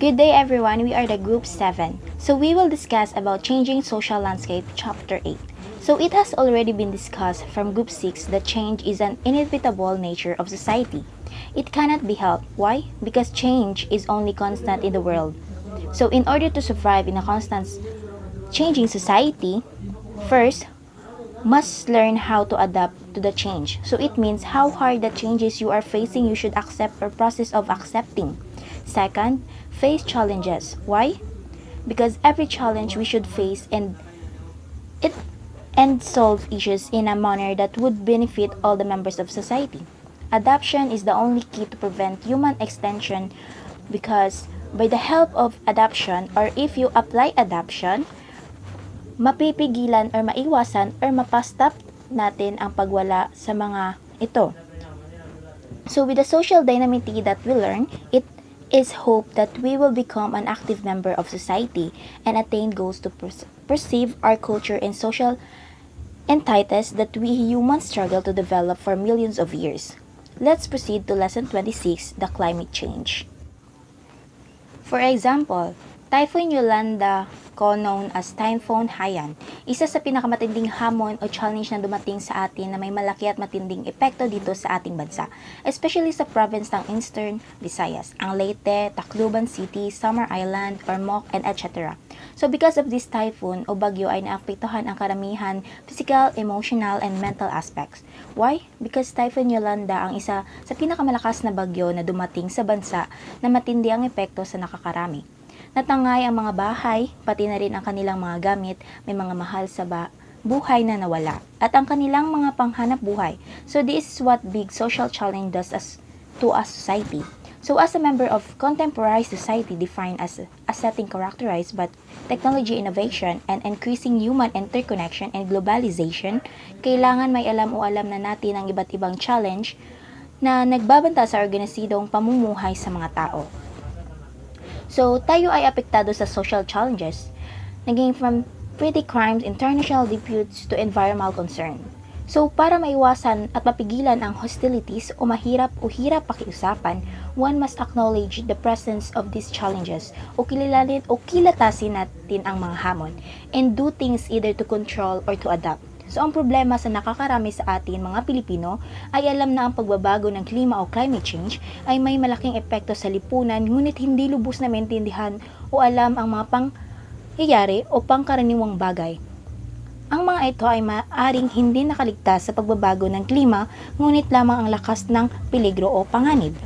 Good day everyone, we are the group 7. So we will discuss about changing social landscape chapter 8. So it has already been discussed from group 6 that change is an inevitable nature of society. It cannot be helped. Why? Because change is only constant in the world. So in order to survive in a constant changing society, first, must learn how to adapt to the change. So it means how hard the changes you are facing you should accept or process of accepting. Second, face challenges. Why? Because every challenge we should face it and solve issues in a manner that would benefit all the members of society. Adaptation is the only key to prevent human extinction because by the help of adaptation or if you apply adaptation, mapipigilan or maiwasan or mapastop natin ang pagwala sa mga ito. So with the social dynamicity that we learn, it is hope that we will become an active member of society and attain goals to perceive our culture and social entities that we humans struggle to develop for millions of years. Let's proceed to lesson 26, the climate change. For example, Typhoon Yolanda, known as Typhoon Haiyan, isa sa pinakamatinding hamon o challenge na dumating sa atin na may malaki at matinding epekto dito sa ating bansa, especially sa province ng Eastern Visayas, ang Leyte, Tacloban City, Samar Island, Ormoc, and etc. So because of this typhoon o bagyo ay naapektuhan ang karamihan physical, emotional, and mental aspects. Why? Because Typhoon Yolanda ang isa sa pinakamalakas na bagyo na dumating sa bansa na matindi ang epekto sa nakakarami. Natangay ang mga bahay, pati na rin ang kanilang mga gamit, may mga mahal sa buhay na nawala, at ang kanilang mga panghanap buhay. So this is what big social challenge does to a society. So as a member of contemporary society defined as a setting characterized by technology innovation and increasing human interconnection and globalization, kailangan may alam na natin ang iba't ibang challenge na nagbabanta sa organisidong pamumuhay sa mga tao. So, tayo ay apektado sa social challenges, naging from petty crimes, international disputes to environmental concern. So, para maiwasan at mapigilan ang hostilities o hirap pakiusapan, one must acknowledge the presence of these challenges o kilatasin natin ang mga hamon and do things either to control or to adapt. So, ang problema sa nakakarami sa atin mga Pilipino ay alam na ang pagbabago ng klima o climate change ay may malaking epekto sa lipunan ngunit hindi lubos na maintindihan o alam ang mga pangyayari o pangkaraniwang bagay. Ang mga ito ay maaring hindi nakaligtas sa pagbabago ng klima ngunit lamang ang lakas ng peligro o panganib.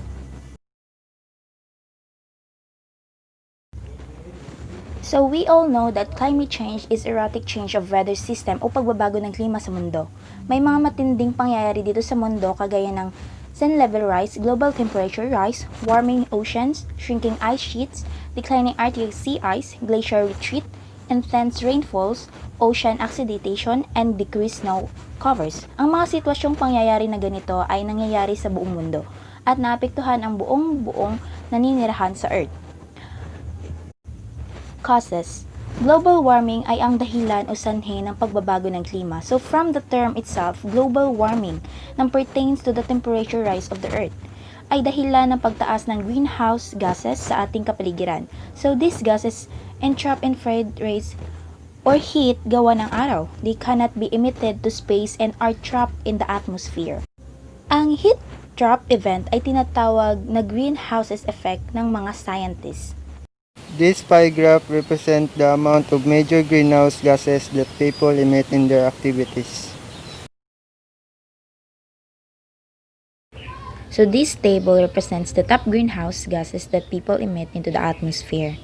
So we all know that climate change is erratic change of weather system o pagbabago ng klima sa mundo. May mga matinding pangyayari dito sa mundo kagaya ng sea level rise, global temperature rise, warming oceans, shrinking ice sheets, declining Arctic sea ice, glacier retreat, intense rainfalls, ocean acidification, and decreased snow covers. Ang mga sitwasyong pangyayari na ganito ay nangyayari sa buong mundo at naapektuhan ang buong naninirahan sa Earth. Causes. Global warming ay ang dahilan o sanhi ng pagbabago ng klima. So from the term itself, global warming, na pertains to the temperature rise of the earth, ay dahilan ng pagtaas ng greenhouse gases sa ating kapaligiran. So these gases entrap infrared rays or heat gawa ng araw. They cannot be emitted to space and are trapped in the atmosphere. Ang heat trap event ay tinatawag na greenhouse effect ng mga scientists. This pie graph represents the amount of major greenhouse gases that people emit in their activities. So this table represents the top greenhouse gases that people emit into the atmosphere.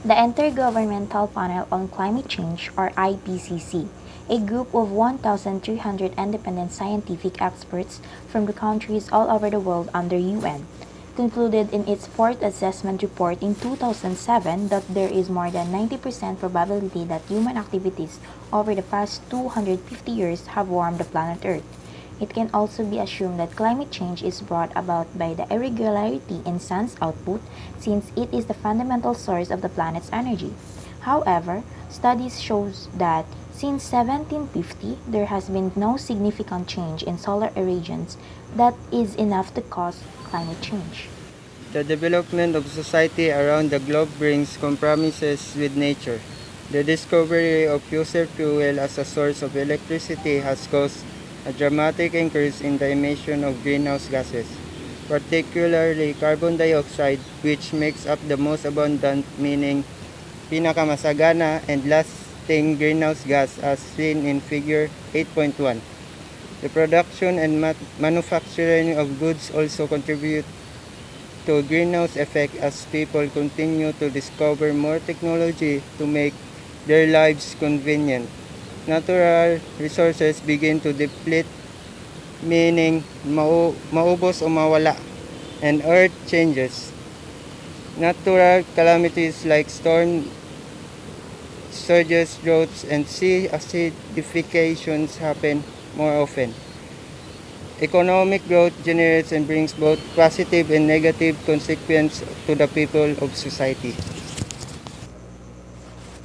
The Intergovernmental Panel on Climate Change, or IPCC, a group of 1,300 independent scientific experts from the countries all over the world under UN, concluded in its fourth assessment report in 2007 that there is more than 90% probability that human activities over the past 250 years have warmed the planet Earth. It can also be assumed that climate change is brought about by the irregularity in sun's output since it is the fundamental source of the planet's energy. However, studies show that since 1750, there has been no significant change in solar irradiance that is enough to cause climate change. The development of society around the globe brings compromises with nature. The discovery of fossil fuel as a source of electricity has caused a dramatic increase in the emission of greenhouse gases, particularly carbon dioxide, which makes up the most abundant, meaning pinakamasagana and lasting greenhouse gas as seen in figure 8.1. The production and manufacturing of goods also contribute to greenhouse effect as people continue to discover more technology to make their lives convenient. Natural resources begin to deplete, meaning maubos o mawala, and earth changes. Natural calamities like storm surges, droughts, and sea acidifications happen more often. Economic growth generates and brings both positive and negative consequences to the people of society.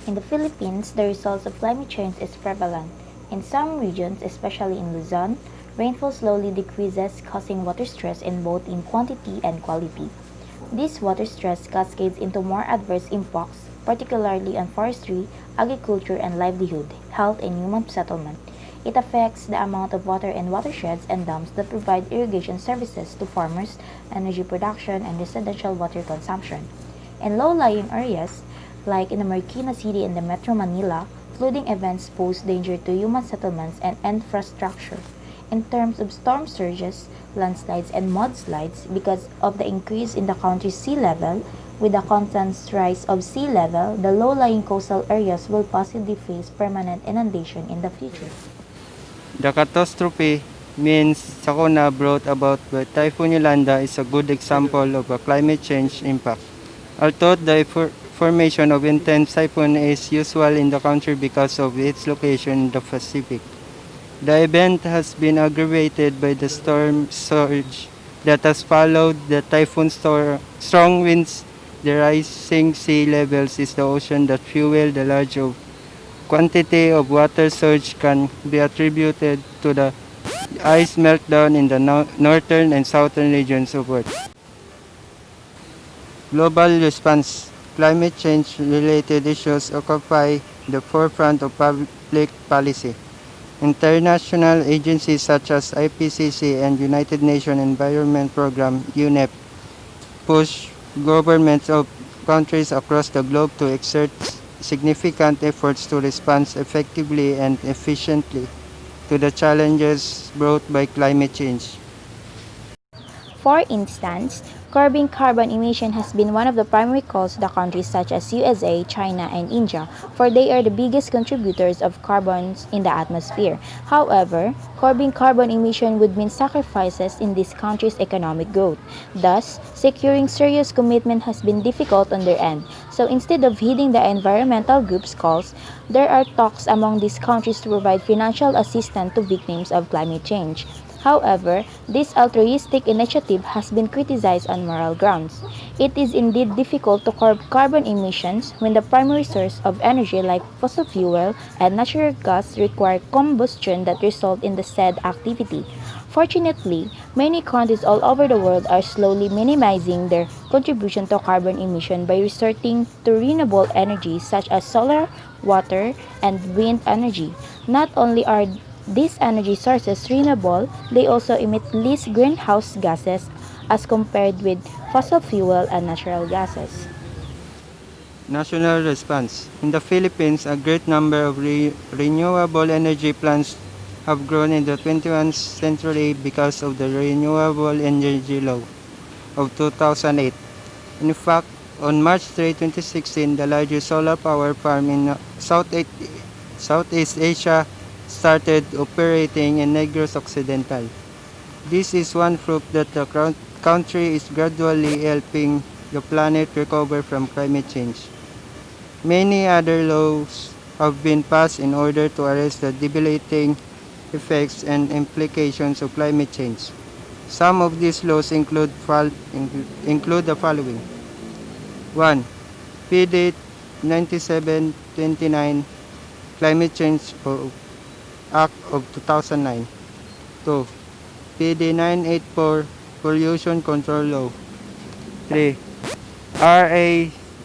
In the Philippines, the results of climate change is prevalent. In some regions, especially in Luzon, rainfall slowly decreases, causing water stress in both in quantity and quality. This water stress cascades into more adverse impacts, particularly on forestry, agriculture and livelihood, health and human settlement. It affects the amount of water in watersheds and dams that provide irrigation services to farmers, energy production, and residential water consumption. In low-lying areas, like in the Marikina City and the Metro Manila, flooding events pose danger to human settlements and infrastructure. In terms of storm surges, landslides, and mudslides, because of the increase in the country's sea level, with the constant rise of sea level, the low-lying coastal areas will possibly face permanent inundation in the future. The catastrophe means Sakuna brought about by Typhoon Yolanda is a good example of a climate change impact. Although the formation of intense typhoon is usual in the country because of its location in the Pacific, the event has been aggravated by the storm surge that has followed the strong winds. The rising sea levels is the ocean that fuel the large quantity of water surge can be attributed to the ice meltdown in the northern and southern regions of Earth. Global response. Climate change related issues occupy the forefront of public policy. International agencies such as IPCC and United Nations Environment Program UNEP push governments of countries across the globe to exert significant efforts to respond effectively and efficiently to the challenges brought by climate change. For instance, curbing carbon emission has been one of the primary calls to the countries such as USA, China, and India, for they are the biggest contributors of carbons in the atmosphere. However, curbing carbon emission would mean sacrifices in these countries' economic growth. Thus, securing serious commitment has been difficult on their end. So instead of heeding the environmental groups' calls, there are talks among these countries to provide financial assistance to victims of climate change. However, this altruistic initiative has been criticized on moral grounds. It is indeed difficult to curb carbon emissions when the primary source of energy like fossil fuel and natural gas require combustion that result in the said activity. Fortunately, many countries all over the world are slowly minimizing their contribution to carbon emission by resorting to renewable energy such as solar, water, and wind energy. Not only are these energy sources renewable, they also emit less greenhouse gases as compared with fossil fuel and natural gases. National response. In the Philippines, a great number of renewable energy plants have grown in the 21st century because of the Renewable Energy Law of 2008. In fact, on March 3, 2016, the largest solar power farm in Southeast Asia started operating in Negros Occidental. This is one proof that the country is gradually helping the planet recover from climate change. Many other laws have been passed in order to arrest the debilitating effects and implications of climate change. Some of these laws include the following. 1. PD 9729 Climate Change Act of 2009. 2. PD 984 Pollution Control Law. 3. RA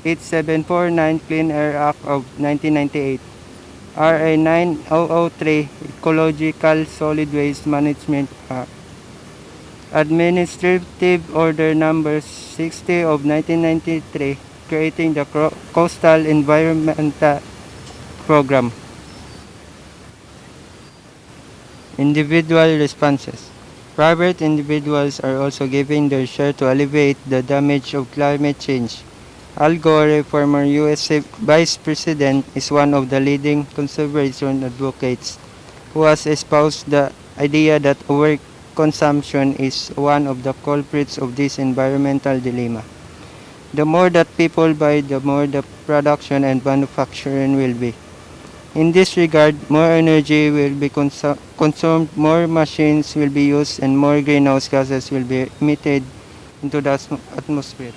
8749 Clean Air Act of 1998. RA 9003 Ecological Solid Waste Management Act. Administrative Order Number 60 of 1993 creating the Coastal Environmental Program. Individual responses. Private individuals are also giving their share to alleviate the damage of climate change. Al Gore, former U.S. Vice President, is one of the leading conservation advocates who has espoused the idea that overconsumption is one of the culprits of this environmental dilemma. The more that people buy, the more the production and manufacturing will be. In this regard, more energy will be consumed, more machines will be used, and more greenhouse gases will be emitted into the atmosphere.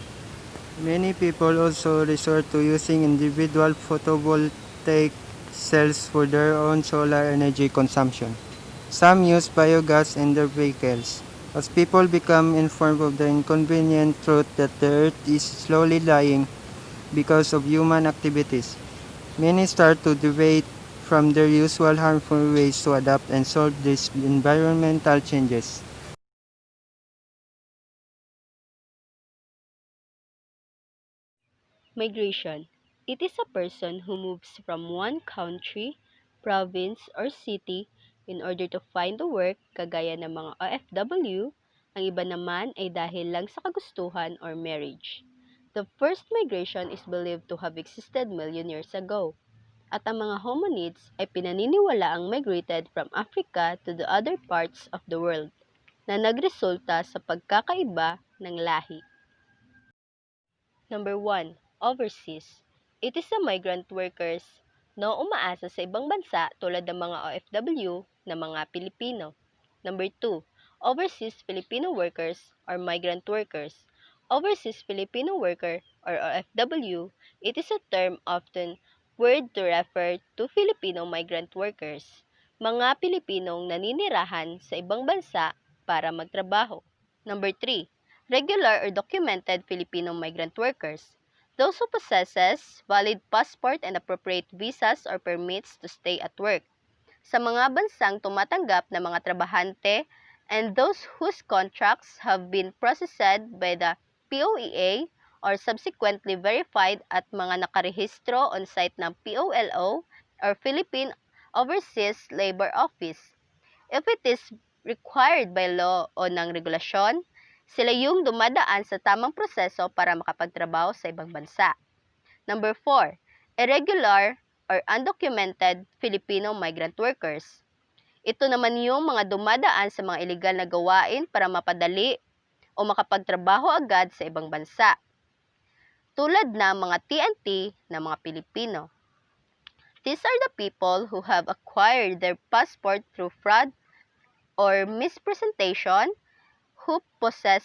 Many people also resort to using individual photovoltaic cells for their own solar energy consumption. Some use biogas in their vehicles. As people become informed of the inconvenient truth that the earth is slowly dying because of human activities, many start to deviate from their usual harmful ways to adapt and solve these environmental changes. Migration. It is a person who moves from one country, province, or city in order to find a work kagaya ng mga OFW, ang iba naman ay dahil lang sa kagustuhan or marriage. The first migration is believed to have existed million years ago, at ang mga hominids ay pinaniniwala ang migrated from Africa to the other parts of the world, na nagresulta sa pagkakaiba ng lahi. Number 1. Overseas. It is the migrant workers na umaasa sa ibang bansa tulad ng mga OFW na mga Pilipino. Number 2. Overseas Filipino workers or migrant workers. Overseas Filipino worker or OFW, it is a term often word to refer to Filipino migrant workers, mga Pilipinong naninirahan sa ibang bansa para magtrabaho. Number 3. Regular or documented Filipino migrant workers. Those who possesses valid passport and appropriate visas or permits to stay at work. Sa mga bansang tumatanggap ng mga trabahante and those whose contracts have been processed by the POEA or subsequently verified at mga nakarehistro on site ng POLO or Philippine Overseas Labor Office. If it is required by law o ng regulasyon, sila yung dumadaan sa tamang proseso para makapagtrabaho sa ibang bansa. Number 4. Irregular or undocumented Filipino migrant workers. Ito naman yung mga dumadaan sa mga illegal na gawain para mapadali o makapagtrabaho agad sa ibang bansa, tulad na mga TNT na mga Pilipino. These are the people who have acquired their passport through fraud or mispresentation, who possess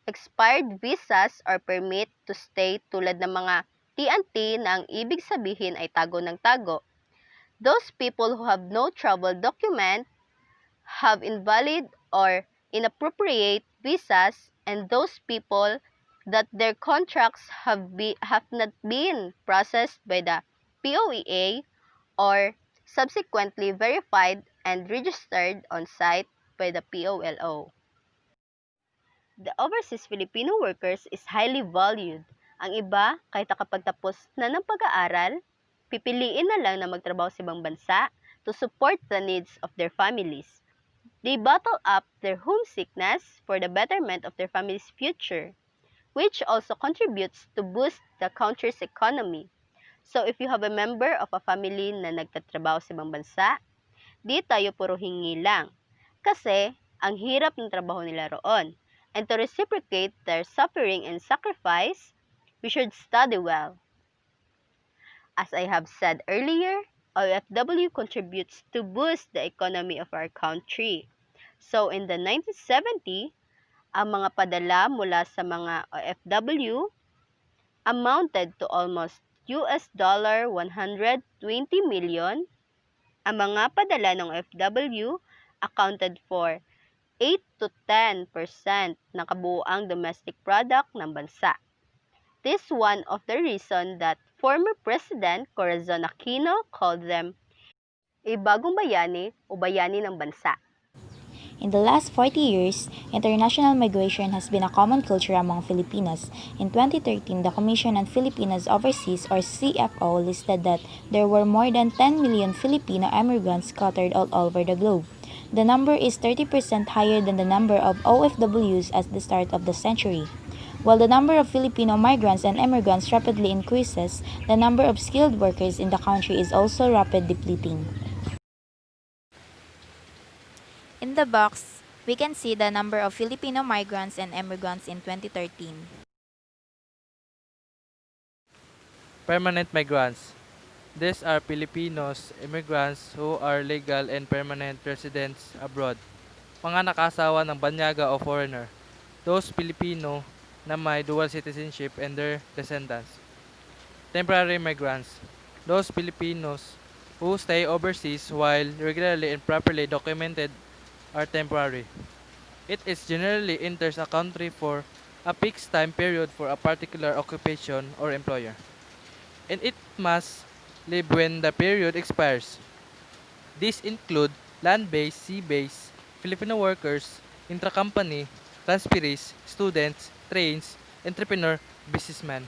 expired visas or permit to stay tulad ng mga TNT na ang ibig sabihin ay tago ng tago. Those people who have no travel document, have invalid or inappropriate visas, and those people that their contracts have not been processed by the POEA or subsequently verified and registered on site by the POLO. The overseas Filipino workers is highly valued. Ang iba, kahit nakapagtapos na ng pag-aaral, pipiliin na lang na magtrabaho sa ibang bansa to support the needs of their families. They bottle up their homesickness for the betterment of their family's future, which also contributes to boost the country's economy. So if you have a member of a family na nagtatrabaho sa ibang bansa, di tayo puro hingi lang. Kasi, ang hirap ng trabaho nila roon. And to reciprocate their suffering and sacrifice, we should study well. As I have said earlier, OFW contributes to boost the economy of our country. So in the 1970, ang mga padala mula sa mga OFW amounted to almost US dollar 120 million. Ang mga padala ng OFW accounted for 8 to 10% ng kabuuang domestic product ng bansa. This is one of the reasons that former President Corazon Aquino called them a bagong bayani o bayani ng bansa. In the last 40 years, international migration has been a common culture among Filipinos. In 2013, the Commission on Filipinos Overseas or CFO listed that there were more than 10 million Filipino immigrants scattered all over the globe. The number is 30% higher than the number of OFWs at the start of the century. While the number of Filipino migrants and immigrants rapidly increases, the number of skilled workers in the country is also rapidly depleting. In the box, we can see the number of Filipino migrants and immigrants in 2013. Permanent migrants. These are Filipinos, immigrants who are legal and permanent residents abroad. Mga nakasawa ng banyaga o foreigner. Those Filipino na may dual citizenship and their descendants. Temporary migrants. Those Filipinos who stay overseas while regularly and properly documented are temporary. It is generally enters a country for a fixed time period for a particular occupation or employer, and it must leave when the period expires. These include land-based, sea-based, Filipino workers, intra-company, transferees, students, trains, entrepreneur, businessmen,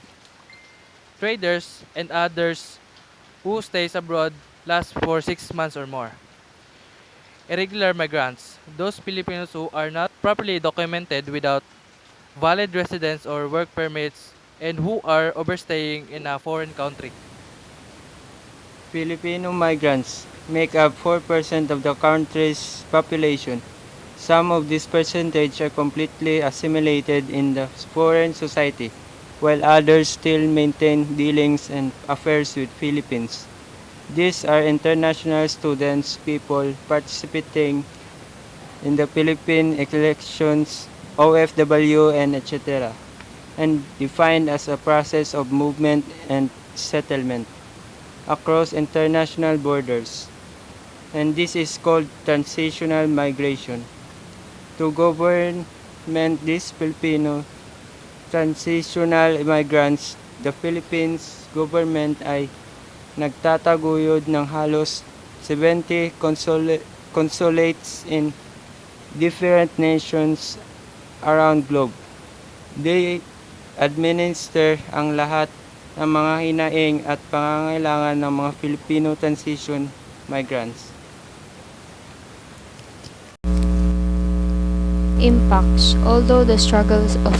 traders, and others who stays abroad last for 6 months or more. Irregular migrants, those Filipinos who are not properly documented without valid residence or work permits and who are overstaying in a foreign country. Filipino migrants make up 4% of the country's population. Some of this percentage are completely assimilated in the foreign society, while others still maintain dealings and affairs with Philippines. These are international students, people participating in the Philippine elections, OFW, and etc., and defined as a process of movement and settlement across international borders. And this is called transitional migration. To government these Filipino transitional migrants, the Philippines government ay nagtataguyod ng halos 70 consulates in different nations around globe. They administer ang lahat ng mga hinaing at pangangailangan ng mga Filipino transition migrants. Impacts. Although the struggles of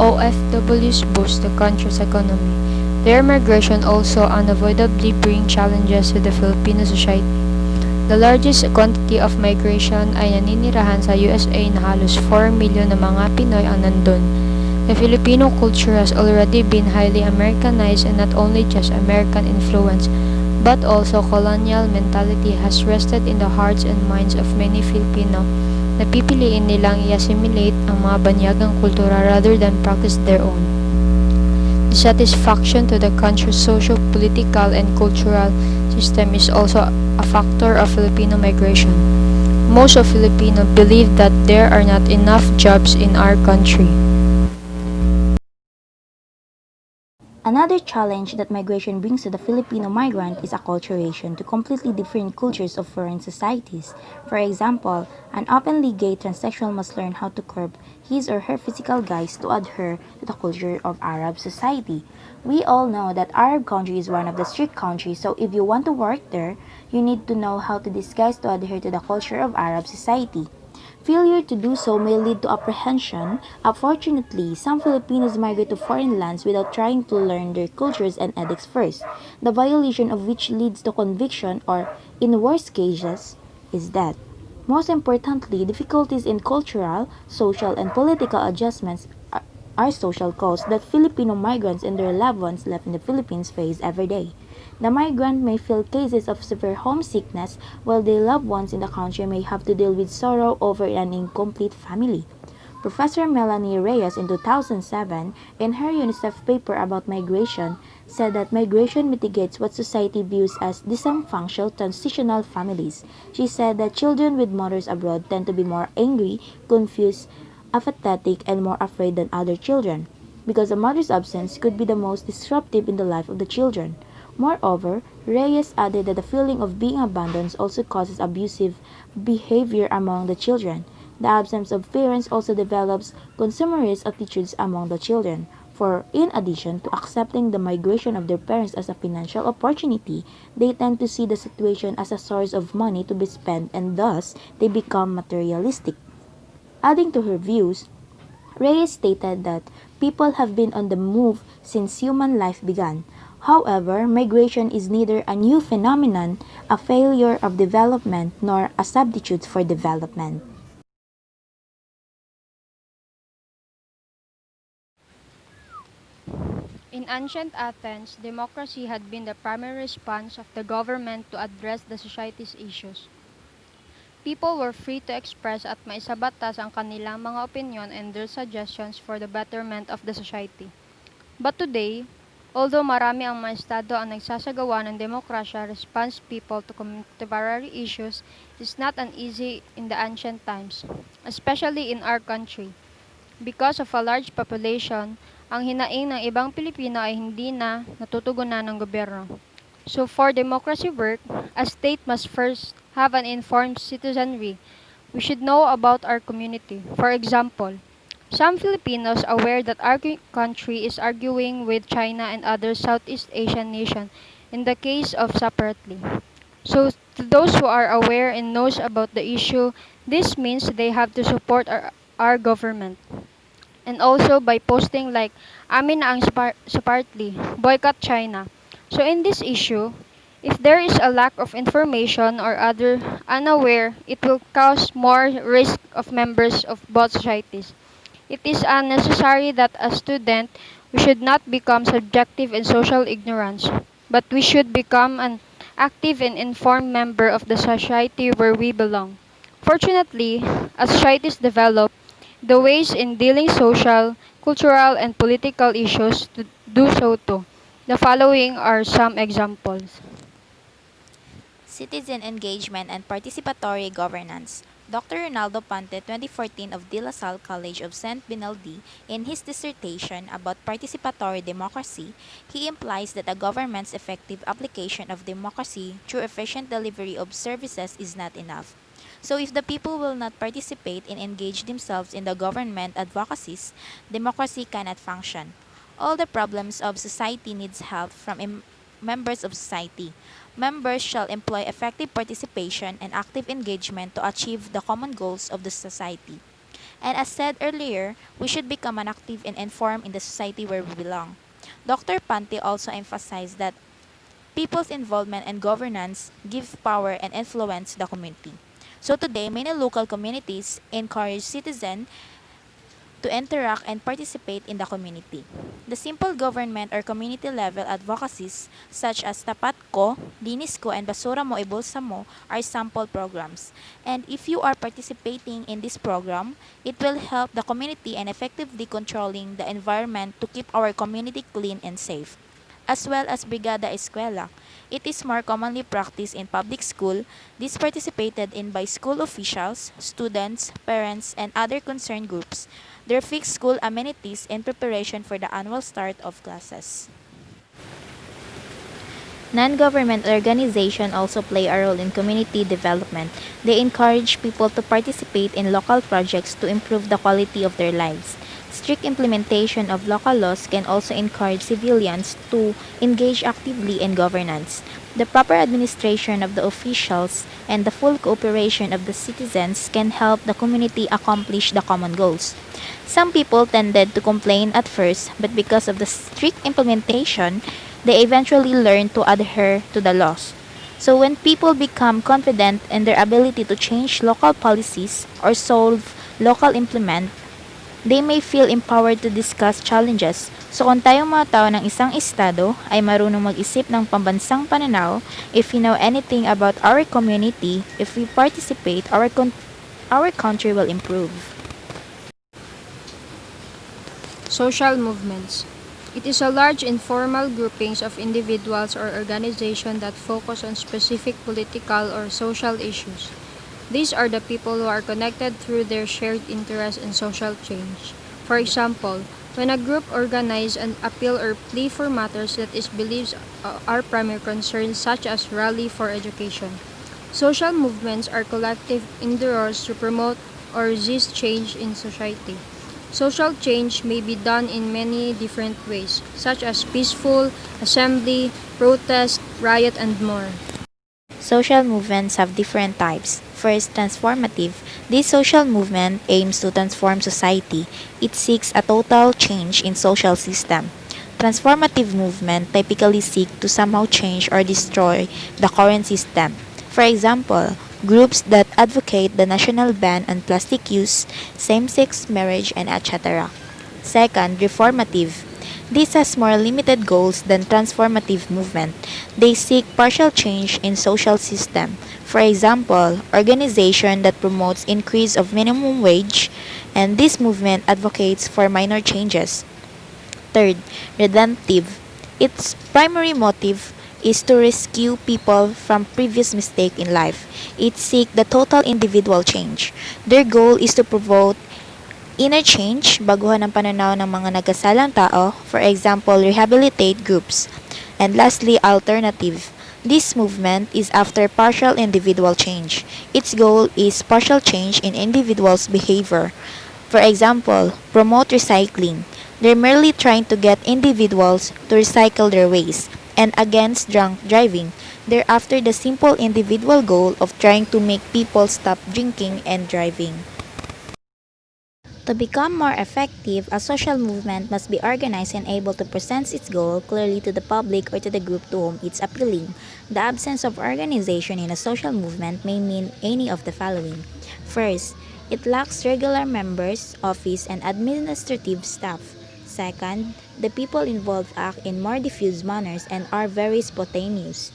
OFWs boost the country's economy, their migration also unavoidably bring challenges to the Filipino society. The largest quantity of migration ay naninirahan sa USA na halos 4 million na mga Pinoy ang nandun. The Filipino culture has already been highly Americanized, and not only just American influence, but also colonial mentality has rested in the hearts and minds of many Filipino na pipiliin nilang i-assimilate ang mga banyagang kultura rather than practice their own. Dissatisfaction to the country's social, political, and cultural system is also a factor of Filipino migration. Most of Filipino believe that there are not enough jobs in our country. Another challenge that migration brings to the Filipino migrant is acculturation to completely different cultures of foreign societies. For example, an openly gay transsexual must learn how to curb his or her physical guise to adhere to the culture of Arab society. We all know that Arab country is one of the strict countries, so if you want to work there, you need to know how to disguise to adhere to the culture of Arab society. Failure to do so may lead to apprehension. Unfortunately, some Filipinos migrate to foreign lands without trying to learn their cultures and ethics first, the violation of which leads to conviction or, in worst cases, is death. Most importantly, difficulties in cultural, social, and political adjustments are social costs that Filipino migrants and their loved ones left in the Philippines face every day. The migrant may feel cases of severe homesickness, while their loved ones in the country may have to deal with sorrow over an incomplete family. Professor Melanie Reyes in 2007, in her UNICEF paper about migration, said that migration mitigates what society views as dysfunctional transitional families. She said that children with mothers abroad tend to be more angry, confused, apathetic, and more afraid than other children, because a mother's absence could be the most disruptive in the life of the children. Moreover, Reyes added that the feeling of being abandoned also causes abusive behavior among the children. The absence of parents also develops consumerist attitudes among the children. For in addition to accepting the migration of their parents as a financial opportunity, they tend to see the situation as a source of money to be spent and thus they become materialistic. Adding to her views, Reyes stated that people have been on the move since human life began. However, migration is neither a new phenomenon, a failure of development, nor a substitute for development. In ancient Athens, democracy had been the primary response of the government to address the society's issues. People were free to express at maisabatas ang kanilang mga opinion and their suggestions for the betterment of the society. But today, although marami ang mga estado ang nagsasagawa ng demokrasya, response people to contemporary issues is not an easy in the ancient times, especially in our country. Because of a large population, ang hinaing ng ibang Pilipino ay hindi na natutugunan ng gobyerno. So for democracy work, a state must first have an informed citizenry. We should know about our community. For example, some Filipinos aware that our country is arguing with China and other Southeast Asian nations in the case of separately. So to those who are aware and knows about the issue, this means they have to support our government. And also by posting like, amin na ang separately, boycott China. So in this issue, if there is a lack of information or other unaware, it will cause more risk of members of both societies. It is unnecessary that as student, we should not become subjective in social ignorance, but we should become an active and informed member of the society where we belong. Fortunately, as societies develop, the ways in dealing social, cultural, and political issues to do so too. The following are some examples. Citizen engagement and participatory governance. Dr. Ronaldo Pante, 2014 of De La Salle College of St. Benaldi, in his dissertation about participatory democracy, he implies that a government's effective application of democracy through efficient delivery of services is not enough. So if the people will not participate and engage themselves in the government advocacies, democracy cannot function. All the problems of society needs help from members of society. Members shall employ effective participation and active engagement to achieve the common goals of the society. And as said earlier, we should become an active and informed in the society where we belong. Dr. Pante also emphasized that people's involvement and governance give power and influence the community. So today, many local communities encourage citizens to interact and participate in the community. The simple government or community level advocacies such as Tapat Ko, Linis Ko, and Basura Mo Ibulsa Mo are sample programs. And if you are participating in this program, it will help the community and effectively controlling the environment to keep our community clean and safe. As well as Brigada Eskwela. It is more commonly practiced in public school. This participated in by school officials, students, parents, and other concerned groups. Their fixed school amenities in preparation for the annual start of classes. Non-government organizations also play a role in community development. They encourage people to participate in local projects to improve the quality of their lives. Strict implementation of local laws can also encourage civilians to engage actively in governance. The proper administration of the officials and the full cooperation of the citizens can help the community accomplish the common goals. Some people tended to complain at first, but because of the strict implementation, they eventually learn to adhere to the laws. So when people become confident in their ability to change local policies or solve local implement, they may feel empowered to discuss challenges. So kung tayong mga tao ng isang estado ay marunong mag-isip ng pambansang pananaw, if we know anything about our community, if we participate, our country will improve. Social movements. It is a large informal groupings of individuals or organizations that focus on specific political or social issues. These are the people who are connected through their shared interest in social change. For example, when a group organizes an appeal or plea for matters that is believed are primary concerns such as rally for education. Social movements are collective endeavors to promote or resist change in society. Social change may be done in many different ways, such as peaceful, assembly, protest, riot, and more. Social movements have different types. First, transformative. This social movement aims to transform society. It seeks a total change in social system. Transformative movement typically seek to somehow change or destroy the current system. For example, groups that advocate the national ban on plastic use, same-sex marriage, and etc. Second, reformative. This has more limited goals than transformative movement. They seek partial change in social system. For example, organization that promotes increase of minimum wage, and this movement advocates for minor changes. Third, redemptive. Its primary motive is to rescue people from previous mistake in life. It seeks the total individual change. Their goal is to promote inner change, baguhan ang pananaw ng mga nagkasalang tao, for example, rehabilitate groups. And lastly, alternative. This movement is after partial individual change. Its goal is partial change in individuals' behavior. For example, promote recycling. They're merely trying to get individuals to recycle their waste. And against drunk driving, they're after the simple individual goal of trying to make people stop drinking and driving. To become more effective, a social movement must be organized and able to present its goal clearly to the public or to the group to whom it's appealing. The absence of organization in a social movement may mean any of the following. First, it lacks regular members, office, and administrative staff. Second, the people involved act in more diffuse manners and are very spontaneous.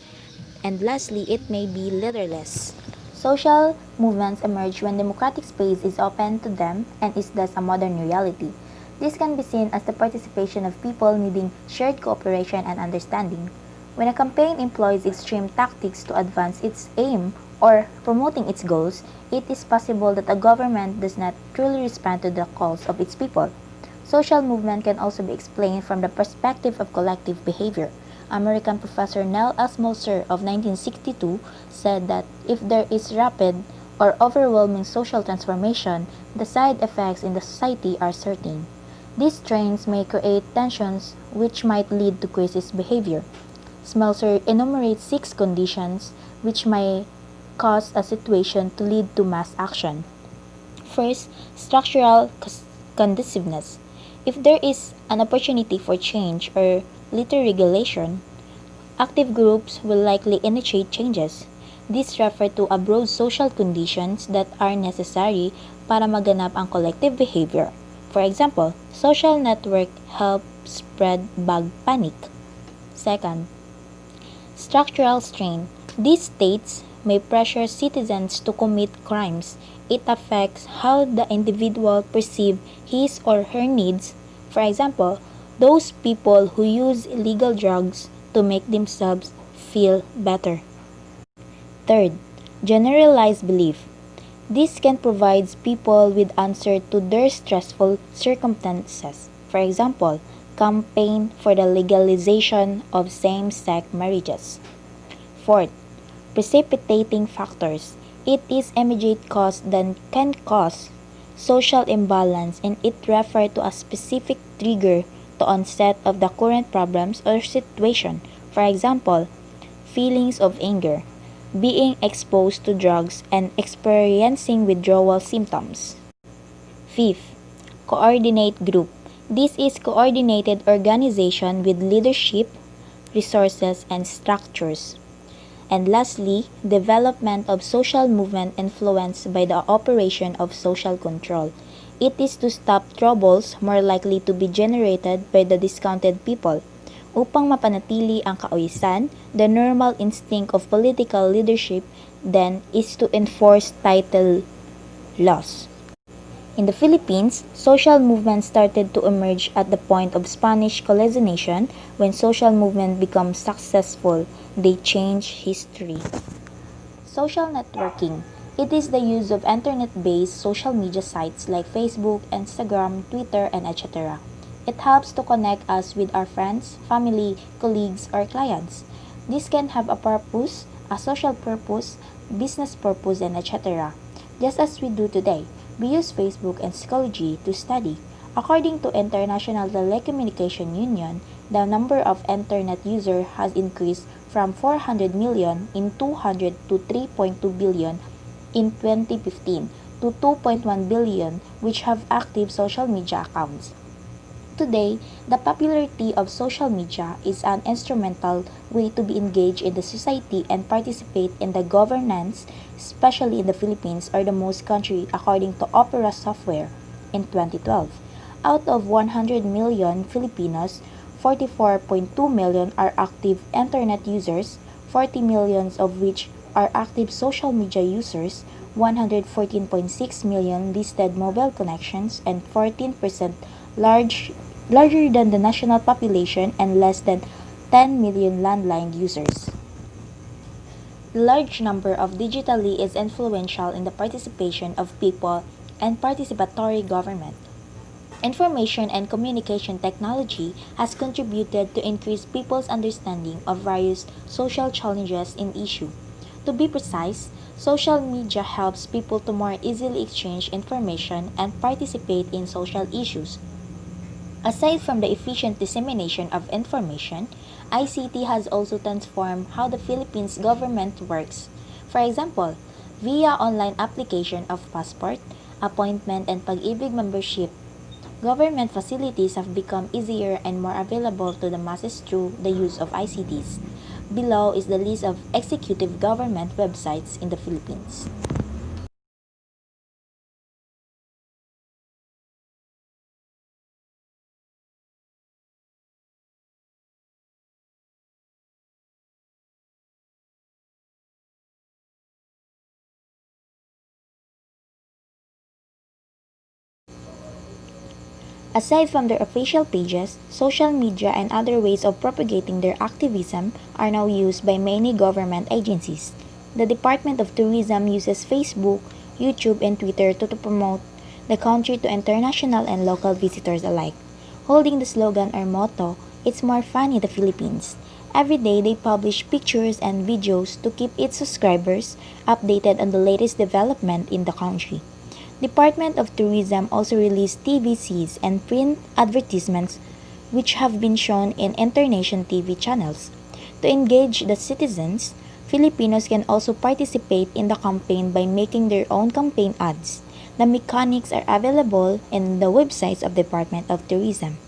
And lastly, it may be leaderless. Social movements emerge when democratic space is open to them and is thus a modern reality. This can be seen as the participation of people needing shared cooperation and understanding. When a campaign employs extreme tactics to advance its aim or promoting its goals, it is possible that a government does not truly respond to the calls of its people. Social movement can also be explained from the perspective of collective behavior. American professor Neil S. Moser of 1962 said that if there is rapid or overwhelming social transformation, the side effects in the society are certain. These trends may create tensions which might lead to crisis behavior. Smelser enumerates 6 conditions which may cause a situation to lead to mass action. First, structural conduciveness. If there is an opportunity for change or little regulation, active groups will likely initiate changes. These refer to a broad social conditions that are necessary para maganap ang collective behavior. For example, social network help spread bug panic. Second, structural strain. These states may pressure citizens to commit crimes. It affects how the individual perceives his or her needs. For example, those people who use illegal drugs to make themselves feel better. Third, generalized belief. This can provide people with answer to their stressful circumstances. For example, campaign for the legalization of same-sex marriages. Fourth, precipitating factors. It is immediate cause that can cause social imbalance and it refers to a specific trigger to onset of the current problems or situation. For example, feelings of anger, being exposed to drugs, and experiencing withdrawal symptoms. Fifth, coordinate group. This is coordinated organization with leadership, resources, and structures. And lastly, development of social movement influenced by the operation of social control. It is to stop troubles more likely to be generated by the discounted people. Upang mapanatili ang kaoyisan, the normal instinct of political leadership then is to enforce title laws. In the Philippines, social movements started to emerge at the point of Spanish colonization. When social movement become successful, they change history. Social networking. It is the use of internet-based social media sites like Facebook, Instagram, Twitter, and etc. It helps to connect us with our friends, family, colleagues, or clients. This can have a purpose, a social purpose, business purpose, and etc. Just as we do today, we use Facebook and psychology to study. According to International Telecommunication Union, the number of internet users has increased from 400 million in 200 to 3.2 billion in 2015 to 2.1 billion which have active social media accounts. Today, the popularity of social media is an instrumental way to be engaged in the society and participate in the governance, especially in the Philippines or the most country according to Opera Software in 2012. Out of 100 million Filipinos, 44.2 million are active internet users, 40 millions of which are active social media users, 114.6 million listed mobile connections, and 14% larger than the national population and less than 10 million landline users. The large number of digitally is influential in the participation of people and participatory government. Information and communication technology has contributed to increase people's understanding of various social challenges in issue. To be precise, social media helps people to more easily exchange information and participate in social issues. Aside from the efficient dissemination of information, ICT has also transformed how the Philippines government works. For example, via online application of passport, appointment, and Pag-ibig membership, government facilities have become easier and more available to the masses through the use of ICTs. Below is the list of executive government websites in the Philippines. Aside from their official pages, social media and other ways of propagating their activism are now used by many government agencies. The Department of Tourism uses Facebook, YouTube, and Twitter to promote the country to international and local visitors alike. Holding the slogan or motto, "It's more fun in the Philippines." Every day they publish pictures and videos to keep its subscribers updated on the latest development in the country. Department of Tourism also released TVCs and print advertisements which have been shown in international TV channels. To engage the citizens, Filipinos can also participate in the campaign by making their own campaign ads. The mechanics are available in the websites of Department of Tourism.